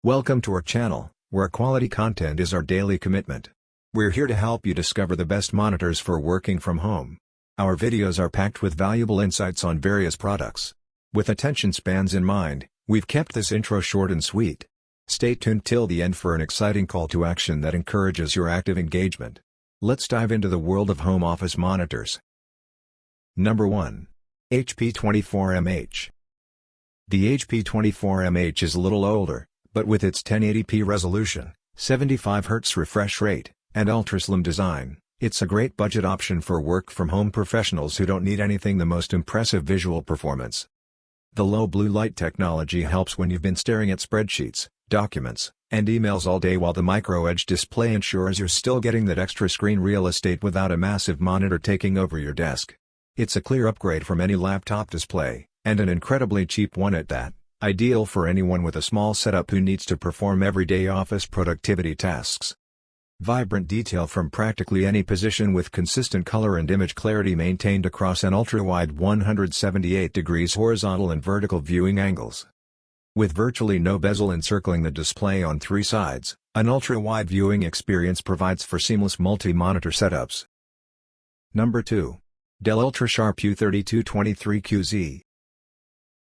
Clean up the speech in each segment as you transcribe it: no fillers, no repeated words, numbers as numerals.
Welcome to our channel, where quality content is our daily commitment. We're here to help you discover the best monitors for working from home. Our videos are packed with valuable insights on various products. With attention spans in mind, we've kept this intro short and sweet. Stay tuned till the end for an exciting call to action that encourages your active engagement. Let's dive into the world of home office monitors. Number 1. HP 24mH. The HP 24mH is a little older, but with its 1080p resolution, 75Hz refresh rate, and ultra-slim design, it's a great budget option for work-from-home professionals who don't need anything the most impressive visual performance. The low blue light technology helps when you've been staring at spreadsheets, documents, and emails all day, while the micro-edge display ensures you're still getting that extra screen real estate without a massive monitor taking over your desk. It's a clear upgrade from any laptop display, and an incredibly cheap one at that. Ideal for anyone with a small setup who needs to perform everyday office productivity tasks. Vibrant detail from practically any position with consistent color and image clarity maintained across an ultra-wide 178 degrees horizontal and vertical viewing angles. With virtually no bezel encircling the display on three sides, an ultra-wide viewing experience provides for seamless multi-monitor setups. Number 2. Dell UltraSharp U3223QZ.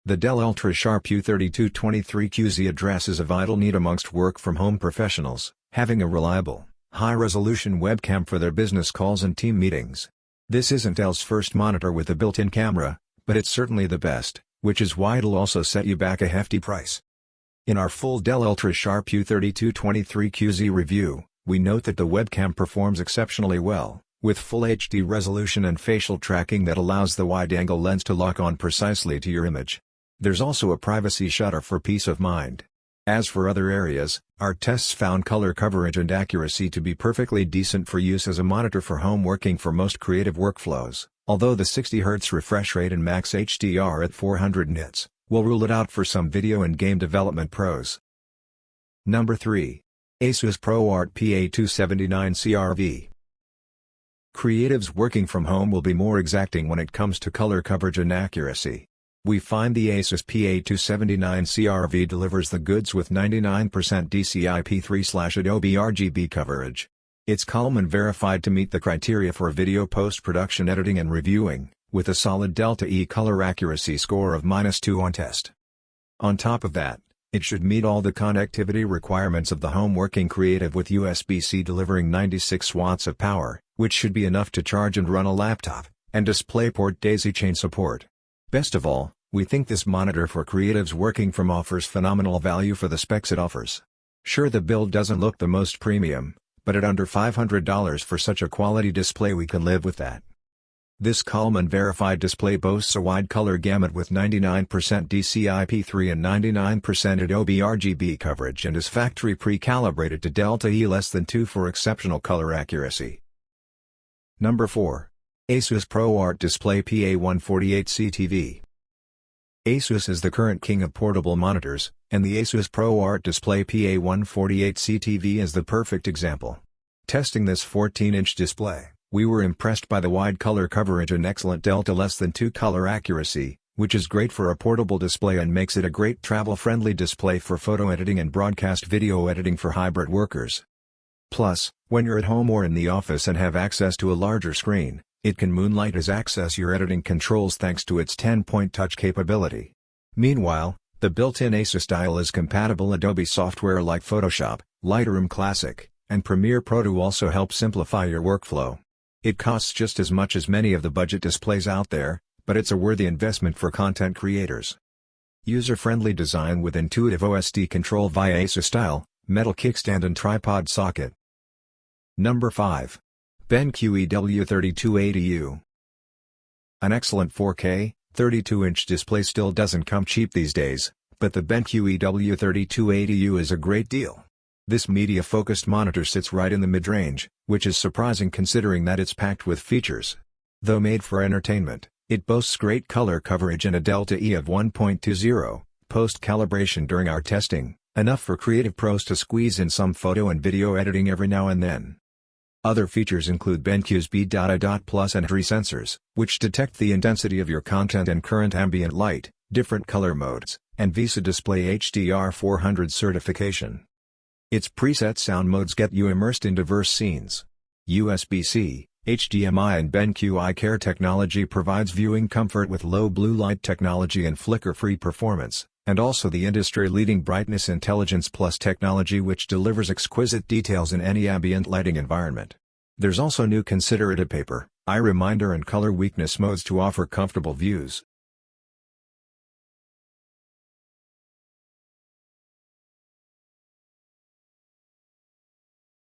The Dell UltraSharp U3223QZ addresses a vital need amongst work-from-home professionals, having a reliable, high-resolution webcam for their business calls and team meetings. This isn't Dell's first monitor with a built-in camera, but it's certainly the best, which is why it'll also set you back a hefty price. In our full Dell UltraSharp U3223QZ review, we note that the webcam performs exceptionally well, with full HD resolution and facial tracking that allows the wide-angle lens to lock on precisely to your image. There's also a privacy shutter for peace of mind. As for other areas, our tests found color coverage and accuracy to be perfectly decent for use as a monitor for home working for most creative workflows, although the 60Hz refresh rate and max HDR at 400 nits will rule it out for some video and game development pros. Number 3. Asus ProArt PA279 CRV. Creatives working from home will be more exacting when it comes to color coverage and accuracy. We find the Asus PA279 CRV delivers the goods with 99% DCI-P3/Adobe RGB coverage. It's Kalman verified to meet the criteria for video post-production editing and reviewing, with a solid Delta E color accuracy score of -2 on test. On top of that, it should meet all the connectivity requirements of the home working creative, with USB-C delivering 96 watts of power, which should be enough to charge and run a laptop, and DisplayPort daisy-chain support. Best of all, we think this monitor for creatives working from offers phenomenal value for the specs it offers. Sure, the build doesn't look the most premium, but at under $500 for such a quality display we can live with that. This Kalman verified display boasts a wide color gamut with 99% DCI-P3 and 99% Adobe RGB coverage, and is factory pre-calibrated to Delta E less than 2 for exceptional color accuracy. Number 4. Asus ProArt Display PA148CTV. Asus is the current king of portable monitors, and the Asus ProArt Display PA148CTV is the perfect example. Testing this 14-inch display, we were impressed by the wide color coverage and excellent Delta less than 2 color accuracy, which is great for a portable display and makes it a great travel-friendly display for photo editing and broadcast video editing for hybrid workers. Plus, when you're at home or in the office and have access to a larger screen, it can moonlight as access your editing controls thanks to its 10-point touch capability. Meanwhile, the built-in Asus dial is compatible Adobe software like Photoshop, Lightroom Classic, and Premiere Pro to also help simplify your workflow. It costs just as much as many of the budget displays out there, but it's a worthy investment for content creators. User-friendly design with intuitive OSD control via Asus dial, metal kickstand and tripod socket. Number 5. BenQ EW3280U. An excellent 4K, 32-inch display still doesn't come cheap these days, but the BenQ EW3280U is a great deal. This media-focused monitor sits right in the mid-range, which is surprising considering that it's packed with features. Though made for entertainment, it boasts great color coverage and a Delta E of 1.20, post-calibration during our testing, enough for creative pros to squeeze in some photo and video editing every now and then. Other features include BenQ's B.A.+ and HRI sensors, which detect the intensity of your content and current ambient light, different color modes, and VESA Display HDR 400 certification. Its preset sound modes get you immersed in diverse scenes. USB-C, HDMI and BenQ eye care technology provides viewing comfort with low blue light technology and flicker-free performance, and also the industry-leading Brightness Intelligence Plus technology which delivers exquisite details in any ambient lighting environment. There's also new Consider It a Paper, eye reminder and color weakness modes to offer comfortable views.